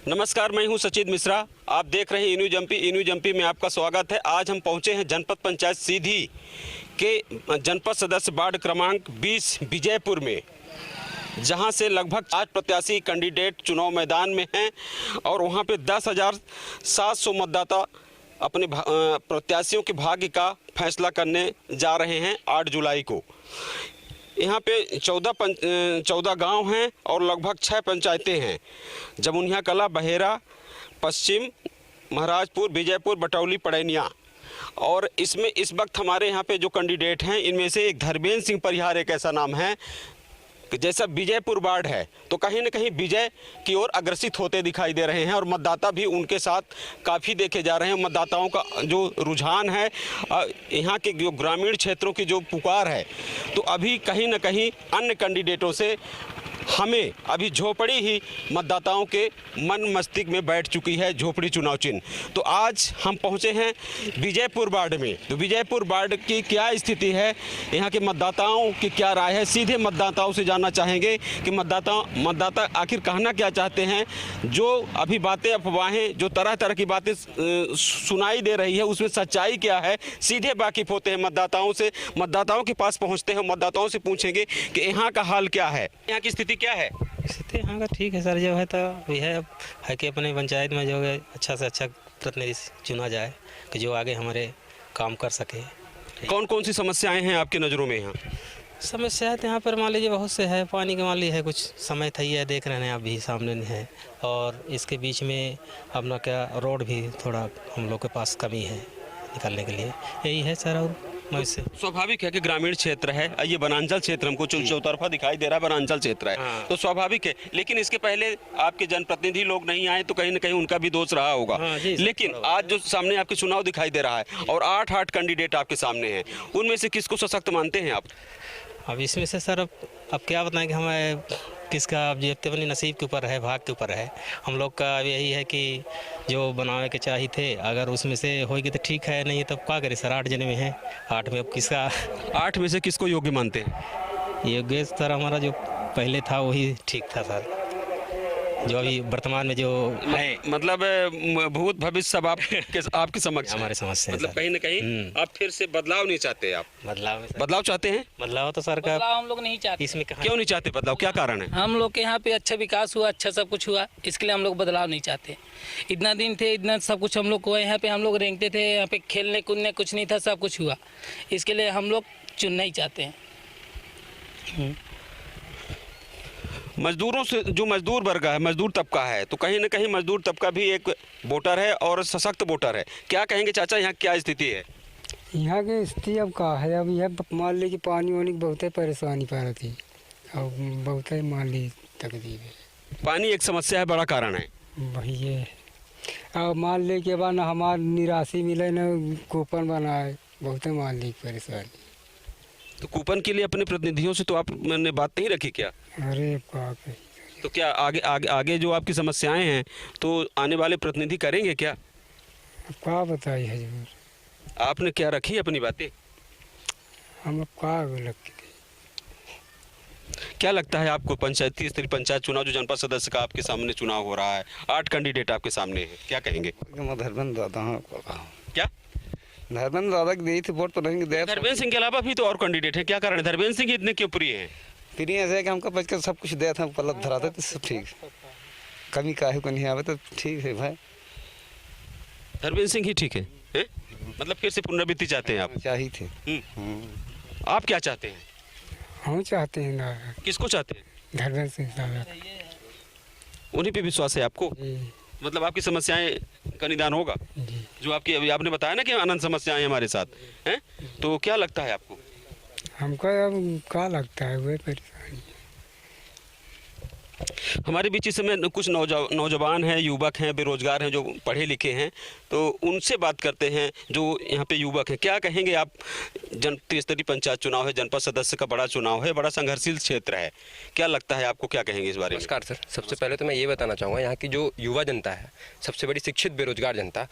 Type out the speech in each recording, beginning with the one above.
नमस्कार, मैं हूं सचिन मिश्रा। आप देख रहे हैं ई न्यूज एमपी में आपका स्वागत है। आज हम पहुंचे हैं जनपद पंचायत सीधी के जनपद सदस्य वार्ड क्रमांक 20 विजयपुर में, जहां से लगभग 8 प्रत्याशी कैंडिडेट चुनाव मैदान में हैं और वहां पे 10,700 मतदाता अपने प्रत्याशियों के भाग्य का फैसला करने जा रहे हैं 8 जुलाई को। यहाँ पे 14 गांव हैं और लगभग 6 पंचायतें हैं। जमुनिया कला, बहेरा, पश्चिम, महाराजपुर, विजयपुर, बटौली, पड़ैनिया। और इसमें इस वक्त हमारे यहाँ पे जो कैंडिडेट हैं, इनमें से एक धर्मेंद्र सिंह परिहार एक ऐसा नाम है कि जैसा विजयपुर वार्ड है तो कहीं न कहीं विजय की ओर अग्रसित होते दिखाई दे रहे हैं और मतदाता भी उनके साथ काफ़ी देखे जा रहे हैं। मतदाताओं का जो रुझान है, यहाँ के जो ग्रामीण क्षेत्रों की जो पुकार है, तो अभी कहीं न कहीं अन्य कैंडिडेटों से हमें अभी झोपड़ी ही मतदाताओं के मन मस्तिष्क में बैठ चुकी है, झोपड़ी चुनाव चिन्ह। तो आज हम पहुंचे हैं विजयपुर वार्ड में। तो विजयपुर वार्ड की क्या स्थिति है, यहाँ के मतदाताओं की क्या राय है, सीधे मतदाताओं से जानना चाहेंगे कि मतदाता आखिर कहना क्या चाहते हैं। जो अभी बातें, अफवाहें, जो तरह तरह की बातें सुनाई दे रही है, उसमें सच्चाई क्या है, सीधे वाकिफ होते हैं मतदाताओं से। मतदाताओं के पास पहुँचते हैं, मतदाताओं से पूछेंगे कि यहाँ का हाल क्या है, यहाँ की स्थिति क्या है। स्थिति यहाँ का ठीक है सर, जो है तो यह है कि अपने पंचायत में जो है अच्छा से अच्छा प्रतिनिधि चुना जाए कि जो आगे हमारे काम कर सके। कौन कौन सी समस्याएं हैं आपकी नज़रों में यहाँ? समस्या तो यहाँ पर मान लीजिए बहुत से है। पानी का मान लीजिए है, कुछ समय था ही है, देख रहे हैं आप भी सामने है। और इसके बीच में अपना क्या रोड भी थोड़ा हम लोग के पास कमी है निकलने के लिए, यही है सर। और स्वाभाविक है कि ग्रामीण क्षेत्र है, ये वनांचल क्षेत्र हमको चौतरफा दिखाई दे रहा है, वनांचल क्षेत्र है। हाँ। तो स्वाभाविक है, लेकिन इसके पहले आपके जनप्रतिनिधि लोग नहीं आए तो कहीं न कहीं उनका भी दोष रहा होगा। हाँ, लेकिन आज जो सामने आपके चुनाव दिखाई दे रहा है और 8 कैंडिडेट आपके सामने हैं, उनमें से किसको सशक्त मानते हैं आप? अब इसमें से सर अब क्या बताएं कि हमें किसका, अब ये अपनी नसीब के ऊपर है, भाग के ऊपर है। हम लोग का यही है कि जो बनाने के चाहिए थे, अगर उसमें से होगी तो ठीक है, नहीं तब क्या करें सर। 8 जने में है, 8 में अब किसका 8 में से किसको योग्य मानते हैं? योग्य सर हमारा जो पहले था वही ठीक था सर, जो अभी वर्तमान में जो है। मतलब भूत भविष्य सब आपके समक्ष हमारे समझ से, मतलब कहीं न कहीं आप फिर से बदलाव नहीं चाहते? आप बदलाव चाहते हैं? बदलाव तो सर का हम लोग नहीं चाहते। इसमें क्यों नहीं चाहते बदलाव, क्या कारण है? हम लोग के यहाँ पे अच्छा विकास हुआ, अच्छा सब कुछ हुआ, इसके लिए हम लोग बदलाव नहीं चाहते। इतना दिन थे, इतना सब कुछ हम लोग को यहाँ पे हम लोग रेंगते थे, यहाँ पे खेलने कूदने कुछ नहीं था, सब कुछ हुआ। इसके लिए हम लोग चुनना ही चाहते हैं। मजदूरों से, जो मजदूर वर्ग है, मजदूर तबका है, तो कहीं न कहीं मजदूर तबका भी एक वोटर है और सशक्त वोटर है। क्या कहेंगे चाचा, यहाँ क्या स्थिति है? यहाँ की स्थिति अब का है, अब यह मान ली कि पानी वानी की बहुत परेशानी पा रही थी, अब बहुत मान ली तकलीफ है। पानी एक समस्या है, बड़ा कारण है वही है। अब मान ली के बाद ना हमारे निराशी मिले, न कूपन बनाए, बहुत मान ली परेशानी। तो कूपन के लिए अपने प्रतिनिधियों से तो आपने बात नहीं रखी क्या? अरे बाप रे, तो क्या आगे जो आपकी समस्याएं हैं तो आने वाले प्रतिनिधि करेंगे क्या? अब क्या बताइए हजूर, आपने क्या रखी अपनी बातें? हम अब क्या लग। क्या लगता है आपको, पंचायती स्तरीय पंचायत चुनाव जो जनपद सदस्य का आपके सामने चुनाव हो रहा है, 8 कैंडिडेट आपके सामने हैं, क्या कहेंगे? मैं धर्मेंद्र दादा हूँ। क्या धर्मेंद्र दादा की दी थी वोट तो नहीं दे। धर्मेंद्र सिंह के अलावा भी तो और कैंडिडेट है, क्या कारण है धर्मेंद्र सिंह इतने क्यों प्रिय हैं? फिर ऐसे है कि हमको बच कर सब कुछ दे था, पलट धराते तो सब ठीक, कमी काहे को नहीं आवे तो ठीक है भाई। धर्मेंद्र सिंह ही ठीक है, हैं? मतलब फिर से पुनरावृत्ति चाहते हैं आप? चाहिए थे। आप क्या चाहते हैं? हम चाहते हैं दादा। किसको चाहते हैं? धर्मेंद्र सिंह दादा, उन्हीं पे विश्वास है आपको? मतलब आपकी समस्याएं का निदान होगा? जो आपकी अभी आपने बताया ना कि अनंत समस्याएं हमारे साथ हैं, तो क्या लगता है आपको? हमको अब क्या लगता है, वही परेशानी। हमारे बीच इस समय कुछ नौजवान हैं, युवक हैं, बेरोजगार हैं, जो पढ़े लिखे हैं, तो उनसे बात करते हैं जो यहाँ पे युवक हैं। क्या कहेंगे आप? त्रिस्तरीय पंचायत चुनाव है, जनपद सदस्य का बड़ा चुनाव है, बड़ा संघर्षशील क्षेत्र है, क्या लगता है आपको, क्या कहेंगे इस बारे में? नमस्कार सर, सबसे पहले तो मैं ये बताना चाहूँगा, यहाँ की जो युवा जनता है, सबसे बड़ी शिक्षित बेरोजगार जनता,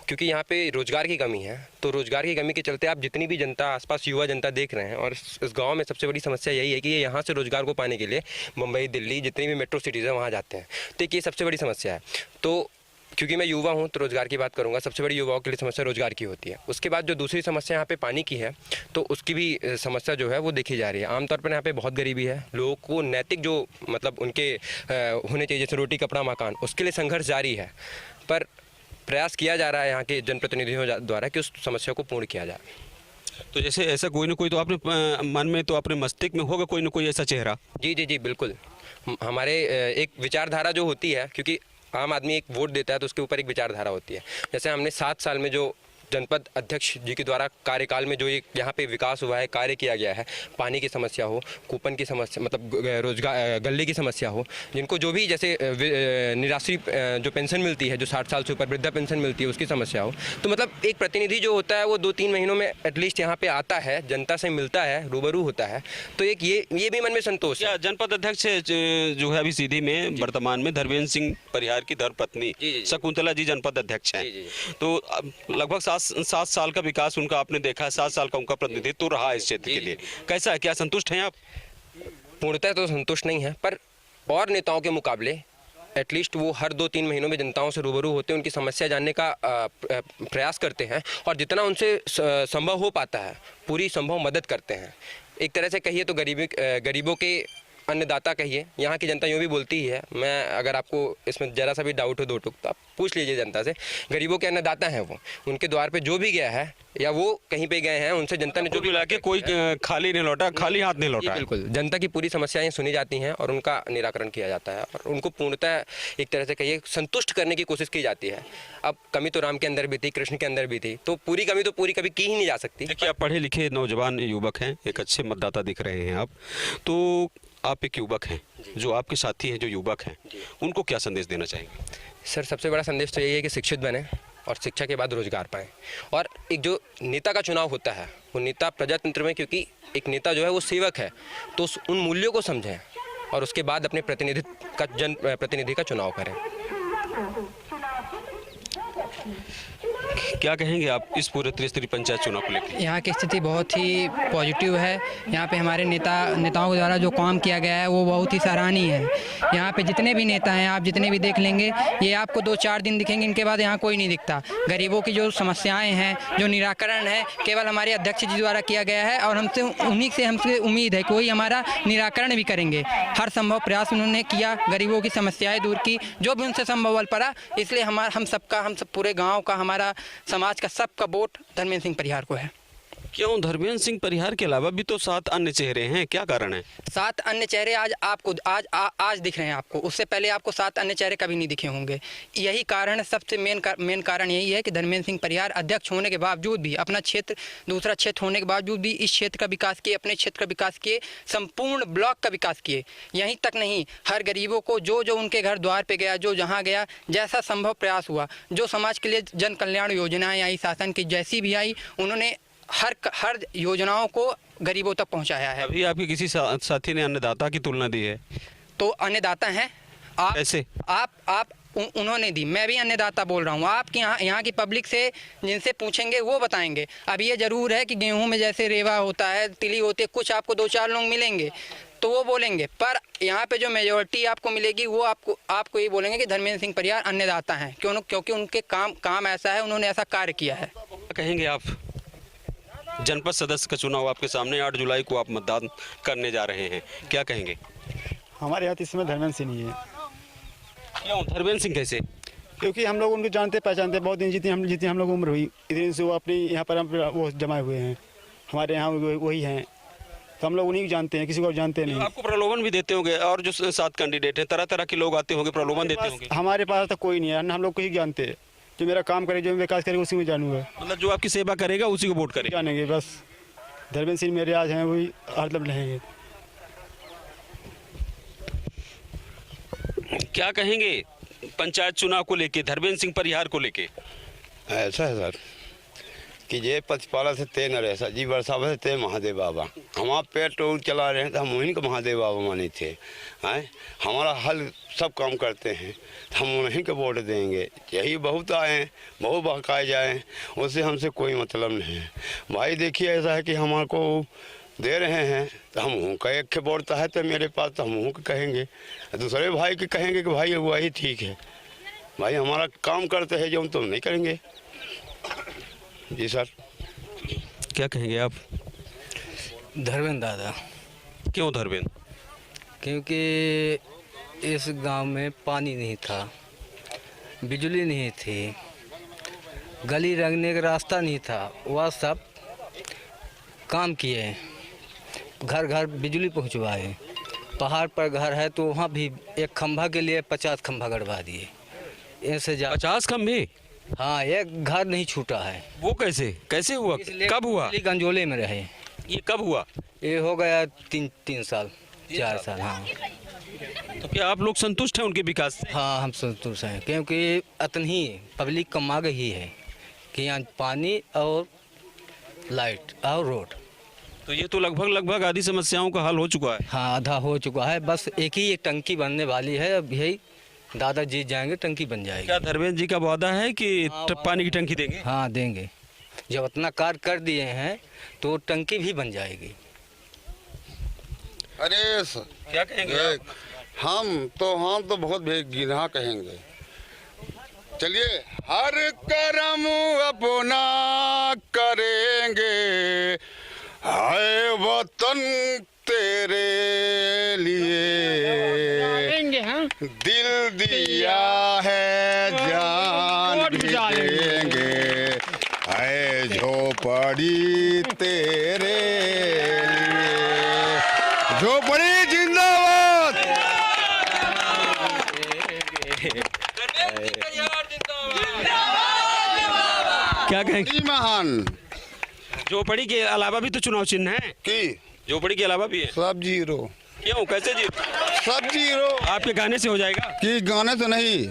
क्योंकि यहाँ पे रोजगार की कमी है, तो रोजगार की कमी के चलते आप जितनी भी जनता आसपास युवा जनता देख रहे हैं, और इस गाँव में सबसे बड़ी समस्या यही है कि यहाँ से रोजगार को पाने के लिए मुंबई, दिल्ली, जितनी भी मेट्रो सिटीज़ है वहाँ जाते हैं। तो एक ये सबसे बड़ी समस्या है। तो क्योंकि मैं युवा हूँ तो रोज़गार की बात करूँगा। सबसे बड़ी युवाओं के लिए समस्या रोज़गार की होती है। उसके बाद जो दूसरी समस्या यहाँ पे पानी की है, तो उसकी भी समस्या जो है वो देखी जा रही है। आमतौर पर यहाँ पे बहुत गरीबी है, लोगों को नैतिक जो मतलब उनके होने चाहिए जैसे रोटी कपड़ा मकान, उसके लिए संघर्ष जारी है। पर प्रयास किया जा रहा है यहाँ के जनप्रतिनिधियों द्वारा कि उस समस्या को पूर्ण किया जाए। तो जैसे ऐसा कोई ना कोई तो आपने मन में तो अपने मस्तिष्क में होगा कोई ना कोई ऐसा चेहरा। जी जी जी बिल्कुल। हमारे एक विचारधारा जो होती है, क्योंकि आम आदमी एक वोट देता है तो उसके ऊपर एक विचारधारा होती है। जैसे हमने 7 साल में जो जनपद अध्यक्ष जी के द्वारा कार्यकाल में जो ये यहाँ पे विकास हुआ है, कार्य किया गया है, पानी की समस्या हो, कूपन की समस्या मतलब रोजगार गले की समस्या हो, जिनको जो भी जैसे निराश्री जो पेंशन मिलती है, जो 60 साल से ऊपर वृद्धा पेंशन मिलती है, उसकी समस्या हो, तो मतलब एक प्रतिनिधि जो होता है वो 2-3 महीनों में एटलीस्ट यहाँ पे आता है, जनता से मिलता है, रूबरू होता है, तो एक ये भी मन में संतोष है। जनपद अध्यक्ष जो है अभी सीधी में वर्तमान में धर्मेंद्र सिंह परिहार की धर्मपत्नी शकुंतला जी जनपद अध्यक्ष हैं। तो लगभग 7 साल का विकास उनका आपने देखा है, 7 साल का उनका प्रतिनिधित्व रहा है इस क्षेत्र के लिए। कैसा है, क्या संतुष्ट हैं आप? पूर्णतः तो संतुष्ट नहीं है, पर और नेताओं के मुकाबले एटलीस्ट वो हर 2-3 महीनों में जनताओं से रूबरू होते हैं, उनकी समस्या जानने का प्रयास करते हैं और जितना उनसे संभव हो पाता है पूरी संभव मदद करते हैं। एक तरह से कहिए तो गरीबों के अन्नदाता कहिए। यहाँ की जनता यूँ भी बोलती ही है। मैं अगर आपको इसमें ज़रा सा भी डाउट हो 2 टुक तो आप पूछ लीजिए जनता से। गरीबों के अन्नदाता हैं वो, उनके द्वार पे जो भी गया है या वो कहीं पे गए हैं, उनसे जनता ने जो भी लाके कोई खाली नहीं लौटा, खाली हाथ नहीं लौटा। बिल्कुल, जनता की पूरी समस्याएं सुनी जाती हैं और उनका निराकरण किया जाता है और उनको पूर्णतः एक तरह से कहिए संतुष्ट करने की कोशिश की जाती है। अब कमी तो राम के अंदर भी थी, कृष्ण के अंदर भी थी, तो पूरी कमी तो पूरी कभी की ही नहीं जा सकती। देखिए, आप पढ़े लिखे नौजवान युवक हैं, एक अच्छे मतदाता दिख रहे हैं आप, तो आप एक युवक हैं, जो आपके साथी हैं जो युवक हैं, उनको क्या संदेश देना चाहेंगे? सर, सबसे बड़ा संदेश तो यही है कि शिक्षित बने और शिक्षा के बाद रोजगार पाएं। और एक जो नेता का चुनाव होता है, वो नेता प्रजातंत्र में, क्योंकि एक नेता जो है वो सेवक है, तो उन मूल्यों को समझें और उसके बाद अपने प्रतिनिधि का चुनाव करें। क्या कहेंगे आप इस पूरे त्रिस्तरीय पंचायत चुनाव को लेकर? यहाँ की स्थिति बहुत ही पॉजिटिव है। यहाँ पे हमारे नेताओं के द्वारा जो काम किया गया है वो बहुत ही सराहनीय है। यहाँ पे जितने भी नेता हैं, आप जितने भी देख लेंगे, ये आपको 2-4 दिन दिखेंगे, इनके बाद यहाँ कोई नहीं दिखता। गरीबों की जो समस्याएं हैं, जो निराकरण है, केवल हमारे अध्यक्ष जी द्वारा किया गया है और हमसे उम्मीद है कि वही हमारा निराकरण भी करेंगे। हर संभव प्रयास उन्होंने किया, गरीबों की समस्याएँ दूर की, जो भी उनसे संभव बल पड़ा। इसलिए हम सब पूरे गाँव का, हमारा समाज का सबका वोट धर्मेंद्र सिंह परिहार को है। क्यों धर्मेंद्र सिंह परिहार के अलावा भी तो 7 अन्य चेहरे हैं, क्या कारण है? 7 अन्य चेहरे आज दिख रहे हैं आपको, उससे पहले आपको 7 अन्य चेहरे कभी नहीं दिखे होंगे। यही कारण, सबसे मेन कारण यही है कि धर्मेंद्र सिंह परिहार अध्यक्ष होने के बावजूद भी, अपना क्षेत्र दूसरा क्षेत्र होने के बावजूद भी इस क्षेत्र का विकास किए, अपने क्षेत्र का विकास किए, संपूर्ण ब्लॉक का विकास किए। यहीं तक नहीं, हर गरीबों को जो उनके घर द्वार पे गया, जो जहाँ गया, जैसा संभव प्रयास हुआ, जो समाज के लिए जन कल्याण योजनाएं आई, शासन की जैसी भी आई, उन्होंने हर योजनाओं को गरीबों तक पहुंचाया है। अभी आपके किसी साथी ने अन्नदाता की तुलना दी है, तो अन्नदाता हैं आप। कैसे? आप उन्होंने दी, मैं भी अन्नदाता बोल रहा हूँ। आपके यहाँ की पब्लिक से जिनसे पूछेंगे वो बताएंगे। अब ये जरूर है कि गेहूं में जैसे रेवा होता है, तिली होती है, कुछ आपको 2-4 लोग मिलेंगे तो वो बोलेंगे, पर यहाँ पे जो मेजोरिटी आपको मिलेगी वो आपको ये बोलेंगे कि धर्मेंद्र सिंह परिहार अन्नदाता हैं, क्योंकि उनके काम ऐसा है, उन्होंने ऐसा कार्य किया है। कहेंगे आप, जनपद सदस्य का चुनाव आपके सामने, 8 जुलाई को आप मतदान करने जा रहे हैं, क्या कहेंगे? हमारे यहाँ इसमें धर्मेंद्र सिंह ही है। क्यों धर्मेंद्र सिंह कैसे? क्योंकि हम लोग उनको जानते पहचानते, बहुत दिन जीती हम लोग उम्र हुई, इतने से वो अपनी यहाँ पर वो जमाए हुए हैं, हमारे यहाँ वही हैं, तो हम लोग उन्हीं को जानते हैं, किसी को जानते नहीं। आपको प्रलोभन भी देते होंगे, और जो 7 कैंडिडेट हैं, तरह तरह के लोग आते होंगे, प्रलोभन देते होंगे। हमारे पास तो कोई नहीं है, हम लोग को ही जानते हैं। जो मेरा काम करे, जो विकास करेगा, उसी में जानूंगा। मतलब जो आपकी सेवा करेगा उसी को वोट करेगा। जानेंगे बस। धर्मेंद्र सिंह मेरे आज हैं, वही हरदम रहेंगे। क्या कहेंगे पंचायत चुनाव को लेके, धर्मेंद्र सिंह परिहार को लेके? ऐसा है सर कि ये पतिपाला से ते न रहे सर जी, बरसावा से ते महादेव बाबा। हम आप पेट टोल चला रहे हैं तो हम उन्हीं को महादेव बाबा माने थे हैं। हमारा हल सब काम करते हैं, हम उन्हीं को वोट देंगे। यही बहुत आए, बहुत बहकाए जाए, उससे हमसे कोई मतलब नहीं है भाई। देखिए, ऐसा है कि हमारे को दे रहे हैं तो हम हूँ का एक बोलता है तो मेरे पास तो हम हूँ के कहेंगे, दूसरे भाई के कहेंगे कि भाई वही ठीक है, भाई हमारा काम करते हैं जो हम तो नहीं करेंगे। जी सर। क्या कहेंगे आप? धर्मेंद्र दादा। क्यों धर्मेंद्र? क्योंकि इस गांव में पानी नहीं था, बिजली नहीं थी, गली रंगने का रास्ता नहीं था, वह सब काम किए, घर घर बिजली पहुंचवाए। पहाड़ पर घर है तो वहाँ भी एक खंभा के लिए 50 खंभा गड़वा दिए। ऐसे 50 खंभे? हाँ, एक घर नहीं छूटा है। वो कैसे हुआ? कब हुआ? गंजोले में रहे। ये कब हुआ? ये हो गया 3 साल 4 साल। हाँ। तो क्या आप लोग संतुष्ट हैं उनके विकास से? हाँ, हम संतुष्ट हैं, क्योंकि इतनी पब्लिक का मांग ही है कि यहाँ पानी और लाइट और रोड। तो ये तो लगभग आधी समस्याओं का हल हो चुका है। हाँ, आधा हो चुका है, बस एक ही एक टंकी बनने वाली है। अब यही दादा जीत जाएंगे, टंकी बन जाएगी। क्या धर्मेंद्र जी का वादा है कि पानी की टंकी देंगे? हाँ, देंगे। जब इतना कार्य कर दिए हैं तो टंकी भी बन जाएगी। अरे क्या कहेंगे? हम तो बहुत बेगिनाह कहेंगे। चलिए, हर कर्म अपना करेंगे, हाय वतन तेरे लिए दिल दिया है, जान भी देंगे, हाय झोपड़ी तेरे लिए, झोपड़ी जिंदाबाद। क्या कहेंगे? महान। झोपड़ी के अलावा भी तो चुनाव चिन्ह है कि झोपड़ी के अलावा भी है। सब जीरो। क्यों? कैसे जीरो? सब जीरो। आपके गाने से हो जाएगा? कि गाने से नहीं,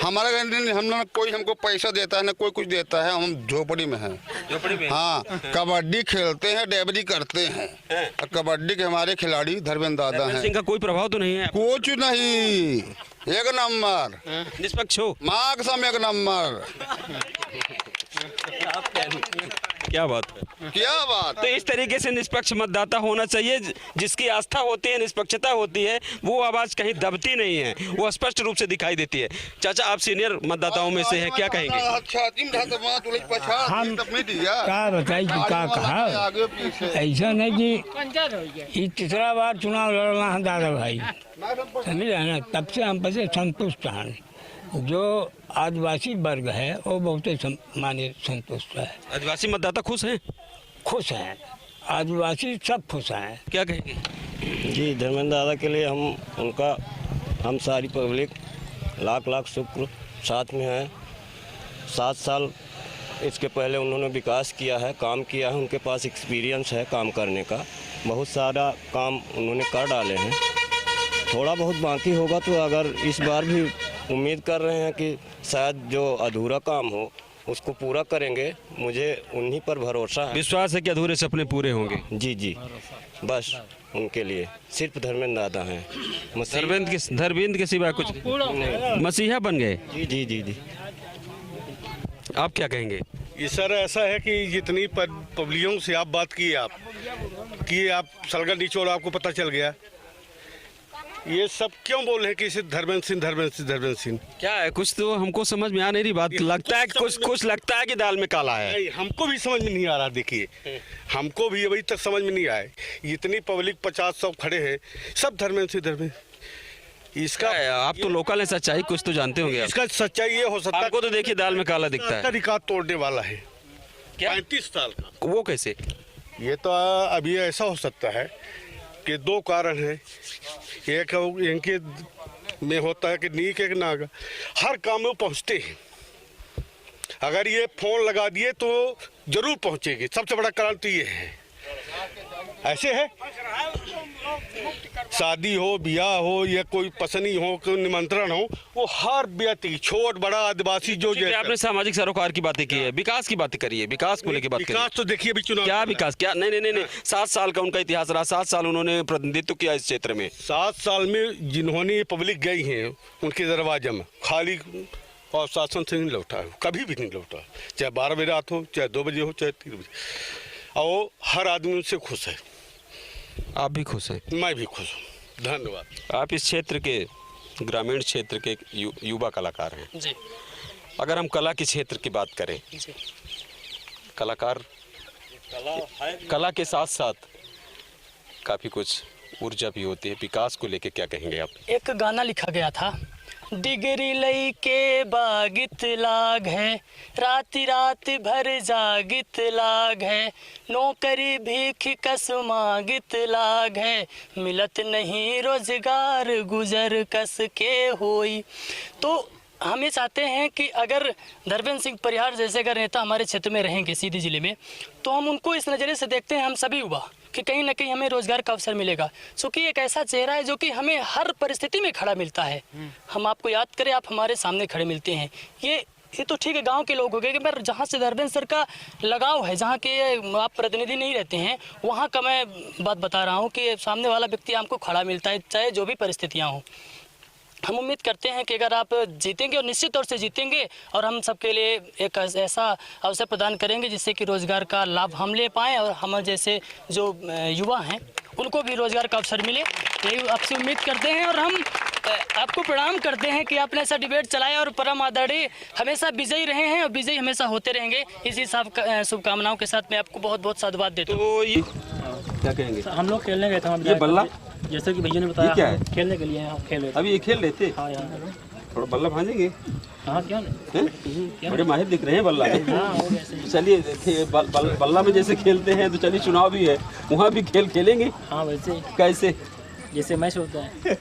हमारा गाने हम लोग कोई हमको पैसा देता है ना कोई कुछ देता है, हम झोपड़ी में हैं। झोपड़ी में? हाँ, कबड्डी खेलते हैं, डेबरी करते हैं। और कबड्डी के हमारे खिलाड़ी धर्मेंद्र दादा हैं। सिंह का कोई प्रभाव तो नहीं है? कुछ नहीं, एक नंबर निष्पक्ष हो। माँ कसम एक नंबर। क्या बात है, क्या बात। तो इस तरीके से निष्पक्ष मतदाता होना चाहिए, जिसकी आस्था होती है, निष्पक्षता होती है, वो आवाज कहीं दबती नहीं है, वो स्पष्ट रूप से दिखाई देती है। चाचा, आप सीनियर मतदाताओं में से हैं, क्या कहेंगे? हम क्या बताइए कि क्या कहा, ऐसा नहीं कि ये तीसरा बार चुनाव लड़ना है दादा भाई, समझ रहे ना, तब से हम बसे संतुष्ट हैं। जो आदिवासी वर्ग है वो बहुत माने संतुष्ट है। आदिवासी मतदाता खुश हैं? खुश हैं, आदिवासी सब खुश हैं। क्या कहेंगे? जी, धर्मेंद्र दादा के लिए हम सारी पब्लिक लाख शुक्र साथ में हैं। 7 साल इसके पहले उन्होंने विकास किया है, काम किया है, उनके पास एक्सपीरियंस है काम करने का, बहुत सारा काम उन्होंने कर डाले हैं। थोड़ा बहुत बाकी होगा तो अगर इस बार भी उम्मीद कर रहे हैं कि शायद जो अधूरा काम हो उसको पूरा करेंगे, मुझे उन्हीं पर भरोसा है। विश्वास है कि अधूरे सपने पूरे होंगे? जी, बस उनके लिए सिर्फ धर्मेंद्र दादा हैं। धर्मेंद्र के सिवा कुछ मसीहा बन गए? जी। आप क्या कहेंगे? ये सर ऐसा है कि जितनी पब्लियों से आप बात किए, आप सलगर निचोड़ आपको पता चल गया। ये सब क्यों बोल रहे हैं कि इसे धर्मेंद्र सिंह क्या है? कुछ तो हमको समझ में आ नहीं रही बात। लगता है कुछ लगता है कि दाल में काला है। नहीं, हमको भी समझ में नहीं आ रहा। देखिए, हमको भी अभी तक समझ में नहीं आए। इतनी पब्लिक 50-100 खड़े हैं, सब धर्मेंद्र सिंह। इसका आप तो लोकल है, सच्चाई कुछ तो जानते होंगे। इसका सच्चाई ये हो सकता है, आपको तो देखिए दाल में काला दिखता है। रिकॉर्ड तोड़ने वाला है। क्या 35 साल का? वो कैसे? ये तो अभी ऐसा हो सकता है कि 2 कारण हैं। एक इनके में होता है कि नीक एक नाग, हर काम में वो पहुँचते हैं। अगर ये फोन लगा दिए तो जरूर पहुँचेगी। सबसे बड़ा कारण तो ये है। ऐसे है, शादी हो, ब्याह हो या कोई पसंदी हो, कोई निमंत्रण हो, वो हर व्यक्ति छोट बड़ा आदिवासी जो आपने सामाजिक सरोकार की बातें की है, विकास की बातें करी है, विकास को लेकर बात करी। विकास तो देखिए अभी चुनाव क्या विकास, क्या नहीं 7 साल का उनका इतिहास रहा। 7 साल उन्होंने प्रतिनिधित्व किया इस क्षेत्र में। 7 साल में जिन्होंने पब्लिक गई है उनके दरवाजे में खाली और शासन से नहीं लौटा है, कभी भी नहीं लौटा। चाहे 12 बजे रात हो, चाहे 2 बजे हो, चाहे 3 बजे, और हर आदमी उनसे खुश है। आप भी खुश हैं? मैं भी खुश हूँ, धन्यवाद। आप इस क्षेत्र के ग्रामीण क्षेत्र के युवा कलाकार हैं जी। अगर हम कला के क्षेत्र की बात करें, जी। कलाकार कला के साथ साथ काफ़ी कुछ ऊर्जा भी होती है। विकास को लेके क्या कहेंगे आप? एक गाना लिखा गया था, डिगरी लई के बागित लाग है, राति रात भर जागित लाग है, नौकरी भीख कस मागित लाग है, मिलत नहीं रोजगार गुजर कस के होई। तो हम ये चाहते हैं कि अगर धर्मेंद्र सिंह परिहार जैसे अगर नेता हमारे क्षेत्र में रहेंगे सीधी जिले में, तो हम उनको इस नज़रिए से देखते हैं, हम सभी युवा, कि कहीं ना कहीं हमें रोजगार का अवसर मिलेगा। क्योंकि एक ऐसा चेहरा है जो कि हमें हर परिस्थिति में खड़ा मिलता है। हम आपको याद करें, आप हमारे सामने खड़े मिलते हैं। ये तो ठीक है, गांव के लोग हो गए, पर जहाँ से धर्मेंद्र सर का लगाव है, जहाँ के आप प्रतिनिधि नहीं रहते हैं, वहाँ का मैं बात बता रहा हूँ कि सामने वाला व्यक्ति आपको खड़ा मिलता है, चाहे जो भी परिस्थितियाँ हों। हम उम्मीद करते हैं कि अगर आप जीतेंगे, और निश्चित तौर से जीतेंगे, और हम सबके लिए एक ऐसा अवसर प्रदान करेंगे जिससे कि रोज़गार का लाभ हम ले पाएँ और हम जैसे जो युवा हैं उनको भी रोज़गार का अवसर मिले। यही आपसे उम्मीद करते हैं, और हम आपको प्रणाम करते हैं कि आपने ऐसा डिबेट चलाया और परम आदरणीय हमेशा विजयी रहे हैं और विजयी हमेशा होते रहेंगे। इसी शुभकामनाओं के साथ मैं आपको बहुत बहुत साधुवाद देता हूँ। तो ये क्या कहेंगे? हम लोग खेलने गए थे, ये बल्ला जैसे कि भैया ने बताया, क्या है? खेलने के लिए हम खेल रहे थे। अभी ये खेल रहे थे? हाँ यार, थोड़ा बल्ला भांजेंगे? हाँ क्यों नहीं, बड़े माहिर दिख रहे हैं बल्ला में। हाँ, हो गया सही। चलिए बल्ला में जैसे खेलते हैं, तो चलिए चुनाव भी है, वहाँ भी खेलेंगे। हाँ वैसे कैसे? जैसे मैच होता है।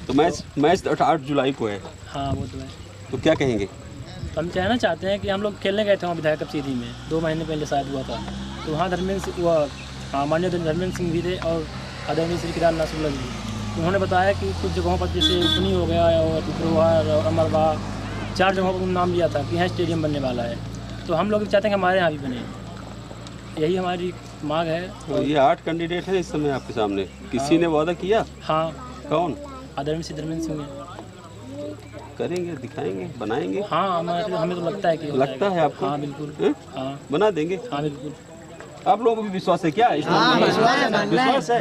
तो मैच 8 जुलाई को है। हाँ वो तो है। तो क्या कहेंगे? तो हम कहना चाहते हैं कि हम लोग खेलने गए थे वहाँ विधायक सीधी में, 2 महीने पहले शायद हुआ था। तो वहाँ माननीय धर्मेंद्र सिंह भी थे और आदरणीय श्री केदारनाथ शुक्ला जी। उन्होंने बताया कि कुछ जगहों पर जैसे सुनी हो गया और पिपरोहार और अमरबाग, 4 जगहों पर नाम लिया था कि यहाँ स्टेडियम बनने वाला है। तो हम लोग भी चाहते हैं कि हमारे यहाँ भी बने, यही हमारी मांग है। तो ये 8 कैंडिडेट हैं इस समय आपके सामने, किसी ने वादा किया? हाँ। कौन? आदरणीय श्री धर्मेंद्र सिंह ने। करेंगे, दिखाएंगे, बनाएंगे? हाँ हमें तो लगता है कि लगता है आपको? हाँ बिल्कुल। हाँ बना देंगे? हाँ बिल्कुल। आप लोगों को भी विश्वास है क्या? विश्वास है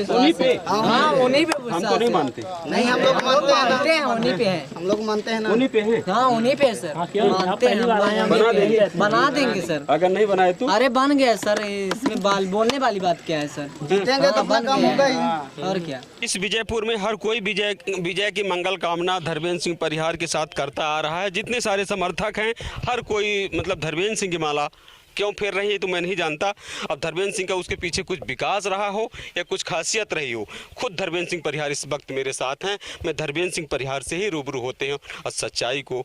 उन्हीं पे? हाँ उन्हीं पे। हम तो नहीं मानते। नहीं, हम लोग मानते हैं, उन्हीं पे हैं। हम लोग मानते हैं ना, उन्हीं पे हैं। हाँ उन्हीं पे सर, मानते हैं। बना देंगे सर। अगर नहीं बनाए तो? अरे बन गया सर, इसमें बोलने वाली बात क्या है सर? जीतेंगे तो अपना काम होगा ही, और क्या। इस विजयपुर में हर कोई विजय की मंगल कामना धर्मेंद्र सिंह परिहार के साथ करता आ रहा है। जितने सारे समर्थक हैं, हर कोई मतलब धर्मेंद्र सिंह की माला क्यों फेर रही है तो मैं नहीं जानता। अब धर्मेंद्र सिंह का उसके पीछे कुछ विकास रहा हो या कुछ खासियत रही हो, खुद धर्मेंद्र सिंह परिहार इस वक्त मेरे साथ हैं। मैं धर्मेंद्र सिंह परिहार से ही रूबरू होते हैं और सच्चाई को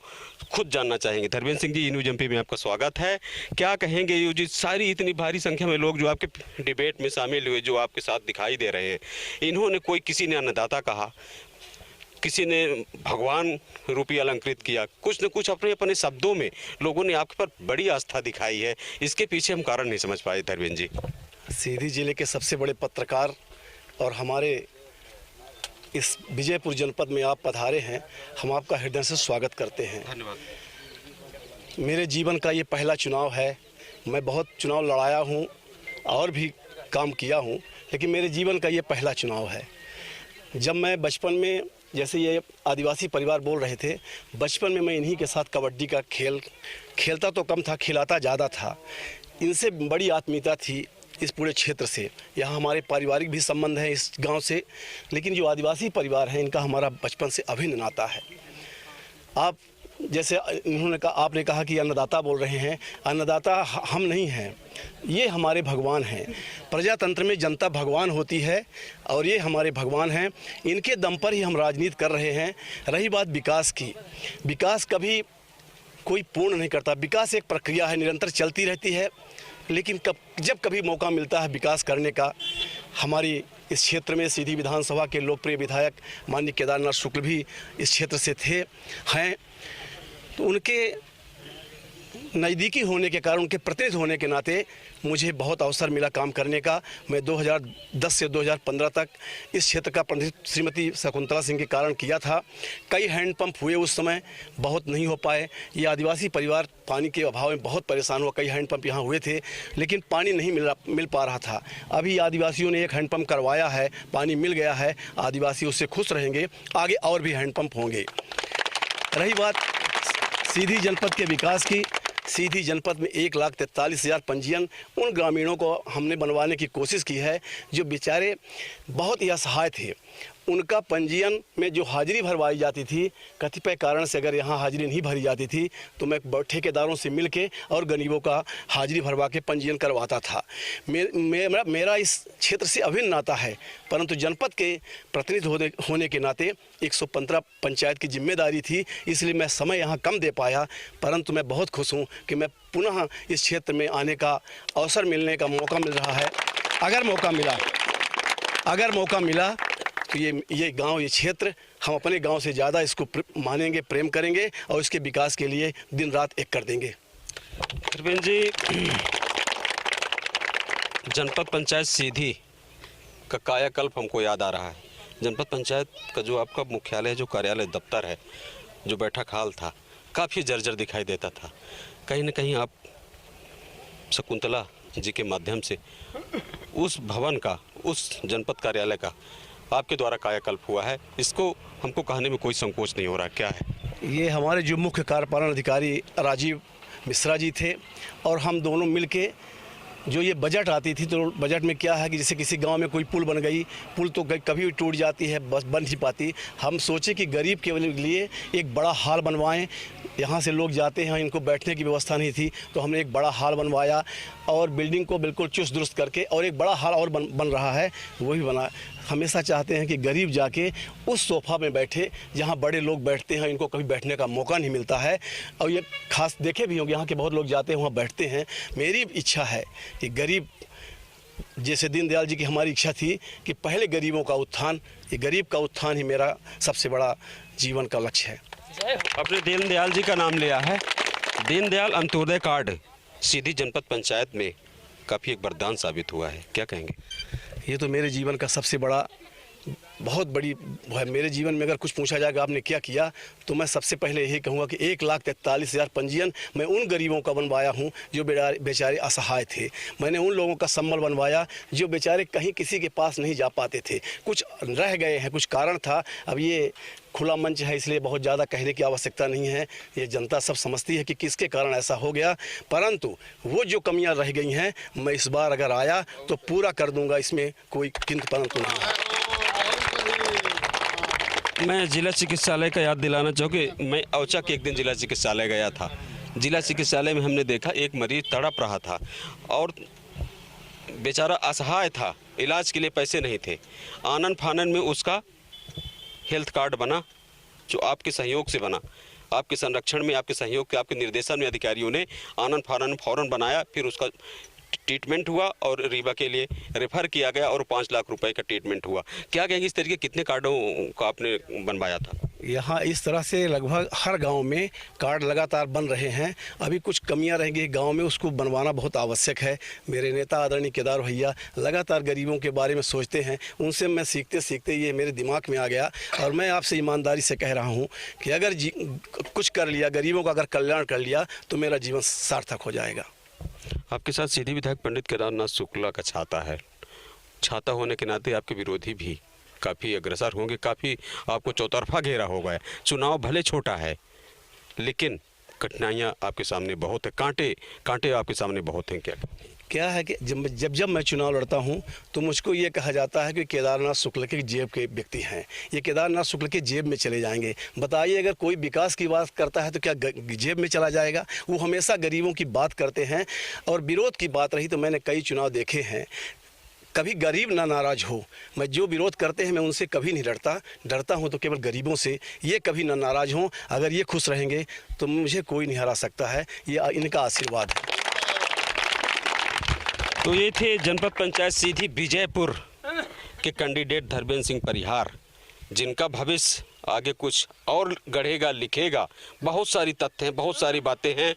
खुद जानना चाहेंगे। धर्मेंद्र सिंह जी, न्यूज़ एमपी में आपका स्वागत है। क्या कहेंगे ये जी सारी इतनी भारी संख्या में लोग जो आपके डिबेट में शामिल हुए, जो आपके साथ दिखाई दे रहे हैं, इन्होंने किसी ने अन्नदाता कहा, किसी ने भगवान रूपी अलंकृत किया, कुछ न कुछ अपने अपने शब्दों में लोगों ने आपके पर बड़ी आस्था दिखाई है। इसके पीछे हम कारण नहीं समझ पाए। धर्मेंद्र जी, सीधी जिले के सबसे बड़े पत्रकार और हमारे इस विजयपुर जनपद में आप पधारे हैं, हम आपका हृदय से स्वागत करते हैं। धन्यवाद। मेरे जीवन का ये पहला चुनाव है। मैं बहुत चुनाव लड़ाया हूँ और भी काम किया हूँ, लेकिन मेरे जीवन का ये पहला चुनाव है। जब मैं बचपन में, जैसे ये आदिवासी परिवार बोल रहे थे, बचपन में मैं इन्हीं के साथ कबड्डी का खेल खेलता तो कम था, खिलाता ज़्यादा था। इनसे बड़ी आत्मीयता थी इस पूरे क्षेत्र से। यहाँ हमारे पारिवारिक भी संबंध हैं इस गांव से, लेकिन जो आदिवासी परिवार हैं इनका हमारा बचपन से अभिन्न नाता है। आप जैसे आपने कहा कि अन्नदाता बोल रहे हैं, अन्नदाता हम नहीं हैं, ये हमारे भगवान हैं। प्रजातंत्र में जनता भगवान होती है और ये हमारे भगवान हैं। इनके दम पर ही हम राजनीति कर रहे हैं। रही बात विकास की, विकास कभी कोई पूर्ण नहीं करता। विकास एक प्रक्रिया है, निरंतर चलती रहती है, लेकिन जब कभी मौका मिलता है विकास करने का, हमारी इस क्षेत्र में सीधी विधानसभा के लोकप्रिय विधायक माननीय केदारनाथ शुक्ल भी इस क्षेत्र से हैं, तो उनके नज़दीकी होने के कारण, उनके प्रतिनिधि होने के नाते मुझे बहुत अवसर मिला काम करने का। मैं 2010 से 2015 तक इस क्षेत्र का प्रतिनिधित्व श्रीमती शकुंतला सिंह के कारण किया था। कई हैंडपंप हुए उस समय, बहुत नहीं हो पाए। ये आदिवासी परिवार पानी के अभाव में बहुत परेशान हुआ। कई हैंडपंप यहाँ हुए थे लेकिन पानी नहीं मिल पा रहा था। अभी आदिवासियों ने एक हैंडपंप करवाया है, पानी मिल गया है, आदिवासी उससे खुश रहेंगे। आगे और भी हैंडपंप होंगे। रही बात सीधी जनपद के विकास की, सीधी जनपद में 1,43,000 पंजीयन उन ग्रामीणों को हमने बनवाने की कोशिश की है जो बेचारे बहुत ही असहाय थे। उनका पंजीयन में जो हाजिरी भरवाई जाती थी, कतिपय कारण से अगर यहाँ हाजिरी नहीं भरी जाती थी तो मैं ठेकेदारों से मिलके और गरीबों का हाजिरी भरवा के पंजीयन करवाता था। मेरा इस क्षेत्र से अभिन्न नाता है, परंतु जनपद के प्रतिनिधि होने के नाते 115 पंचायत की जिम्मेदारी थी, इसलिए मैं समय यहाँ कम दे पाया। परंतु मैं बहुत खुश हूँ कि मैं पुनः इस क्षेत्र में आने का अवसर मिलने का मौका मिल रहा है। अगर मौका मिला तो ये गांव, ये क्षेत्र हम अपने गांव से ज़्यादा इसको मानेंगे, प्रेम करेंगे और इसके विकास के लिए दिन रात एक कर देंगे। त्रिवेंद्र जी, जनपद पंचायत सीधी का कायाकल्प हमको याद आ रहा है। जनपद पंचायत का जो आपका मुख्यालय है, जो कार्यालय दफ्तर है, जो बैठक हाल था, काफ़ी जर्जर दिखाई देता था। कहीं ना कहीं आप शकुंतला जी के माध्यम से उस भवन का, उस जनपद कार्यालय का आपके द्वारा कायाकल्प हुआ है। इसको हमको कहने में कोई संकोच नहीं हो रहा, क्या है? ये हमारे जो मुख्य कार्यपालन अधिकारी राजीव मिश्रा जी थे और हम दोनों मिलके जो ये बजट आती थी, तो बजट में क्या है कि जैसे किसी गांव में कोई पुल बन गई, पुल तो कभी टूट जाती है, बस बन नहीं पाती। हम सोचे कि गरीब के लिए एक बड़ा हॉल बनवाएं। यहाँ से लोग जाते हैं, इनको बैठने की व्यवस्था नहीं थी, तो हमने एक बड़ा हॉल बनवाया और बिल्डिंग को बिल्कुल चुस्त दुरुस्त करके और एक बड़ा हॉल और बन रहा है, वो भी बना। हमेशा चाहते हैं कि गरीब जाके उस सोफ़ा में बैठे जहाँ बड़े लोग बैठते हैं, इनको कभी बैठने का मौका नहीं मिलता है। और ये खास देखे भी होंगे, यहाँ के बहुत लोग जाते हैं, वहाँ बैठते हैं। मेरी इच्छा है कि गरीब, जैसे दीनदयाल जी की हमारी इच्छा थी कि पहले गरीबों का उत्थान, ये गरीब का उत्थान ही मेरा सबसे बड़ा जीवन का लक्ष्य है। अपने दीनदयाल जी का नाम लिया है। दीनदयाल अंत्योदय कार्ड सीधी जनपद पंचायत में काफ़ी एक वरदान साबित हुआ है, क्या कहेंगे? ये तो मेरे जीवन का सबसे बड़ा, बहुत बड़ी है। मेरे जीवन में अगर कुछ पूछा जाएगा आपने क्या किया, तो मैं सबसे पहले यही कहूँगा कि 1,43,000 पंजीयन मैं उन गरीबों का बनवाया हूँ जो बेचारे असहाय थे। मैंने उन लोगों का सम्मल बनवाया जो बेचारे कहीं किसी के पास नहीं जा पाते थे, कुछ रह गए हैं, कुछ कारण था। अब ये खुला मंच है, इसलिए बहुत ज़्यादा कहने की आवश्यकता नहीं है। ये जनता सब समझती है कि किसके कारण ऐसा हो गया, परंतु वो जो कमियां रह गई हैं मैं इस बार अगर आया तो पूरा कर दूंगा, इसमें कोई किंतु परंतु नहीं है। मैं जिला चिकित्सालय का याद दिलाना चाहूँगी। मैं औचा के एक दिन जिला चिकित्सालय गया था। जिला चिकित्सालय में हमने देखा एक मरीज तड़प रहा था और बेचारा असहाय था, इलाज के लिए पैसे नहीं थे। आनन फानन में उसका हेल्थ कार्ड बना, जो आपके सहयोग से बना, आपके संरक्षण में, आपके सहयोग के, आपके निर्देशन में अधिकारियों ने आनन फानन फौरन बनाया। फिर उसका ट्रीटमेंट हुआ और रीवा के लिए रेफर किया गया और 5 लाख रुपए का ट्रीटमेंट हुआ। क्या कहेंगे, इस तरीके कितने कार्डों का आपने बनवाया था? यहाँ इस तरह से लगभग हर गांव में कार्ड लगातार बन रहे हैं। अभी कुछ कमियां रहेंगी गांव में, उसको बनवाना बहुत आवश्यक है। मेरे नेता आदरणीय केदार भैया लगातार गरीबों के बारे में सोचते हैं, उनसे मैं सीखते सीखते ये मेरे दिमाग में आ गया। और मैं आपसे ईमानदारी से कह रहा हूँ कि अगर कुछ कर लिया, गरीबों का अगर कल्याण कर लिया, तो मेरा जीवन सार्थक हो जाएगा। आपके साथ सीधी विधायक पंडित केदारनाथ शुक्ला का छाता है। छाता होने के नाते आपके विरोधी भी काफ़ी अग्रसर होंगे, काफ़ी आपको चौतरफा घेरा होगा। चुनाव भले छोटा है लेकिन कठिनाइयाँ आपके सामने बहुत है, कांटे आपके सामने बहुत हैं। क्या है कि जब मैं चुनाव लड़ता हूं तो मुझको ये कहा जाता है कि केदारनाथ शुक्ल के जेब के व्यक्ति हैं, ये केदारनाथ शुक्ल के जेब में चले जाएंगे। बताइए, अगर कोई विकास की बात करता है तो क्या जेब में चला जाएगा? वो हमेशा गरीबों की बात करते हैं। और विरोध की बात रही तो मैंने कई चुनाव देखे हैं, कभी गरीब ना नाराज हो। मैं जो विरोध करते हैं मैं उनसे कभी नहीं डरता हूं तो केवल गरीबों से। ये कभी ना नाराज हों, अगर ये खुश रहेंगे तो मुझे कोई नहीं हरा सकता है। ये इनका आशीर्वाद है। तो ये थे जनपद पंचायत सीधी विजयपुर के कैंडिडेट धर्मेंद्र सिंह परिहार, जिनका भविष्य आगे कुछ और गढ़ेगा, लिखेगा। बहुत सारी तथ्य हैं, बहुत सारी बातें हैं।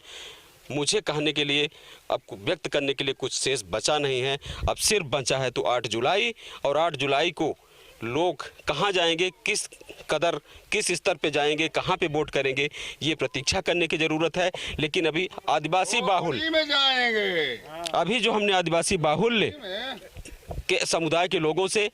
मुझे कहने के लिए, अब व्यक्त करने के लिए कुछ शेष बचा नहीं है। अब सिर्फ बचा है तो 8 जुलाई, और 8 जुलाई को लोग कहाँ जाएंगे, किस कदर किस स्तर पे जाएंगे, कहाँ पे वोट करेंगे, ये प्रतीक्षा करने की ज़रूरत है। लेकिन अभी आदिवासी बाहुल्य में जाएंगे, अभी जो हमने आदिवासी बाहुल्य के समुदाय के लोगों से,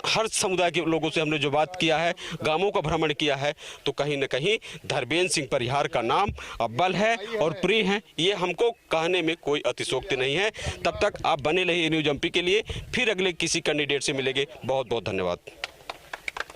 हर समुदाय के लोगों से हमने जो बात किया है, गांवों का भ्रमण किया है, तो कहीं न कहीं धर्मेंद्र सिंह परिहार का नाम अव्वल है और प्रिय है। ये हमको कहने में कोई अतिशयोक्ति नहीं है। तब तक आप बने रहिए न्यूज एमपी के लिए। फिर अगले किसी कैंडिडेट से मिलेंगे। बहुत बहुत धन्यवाद।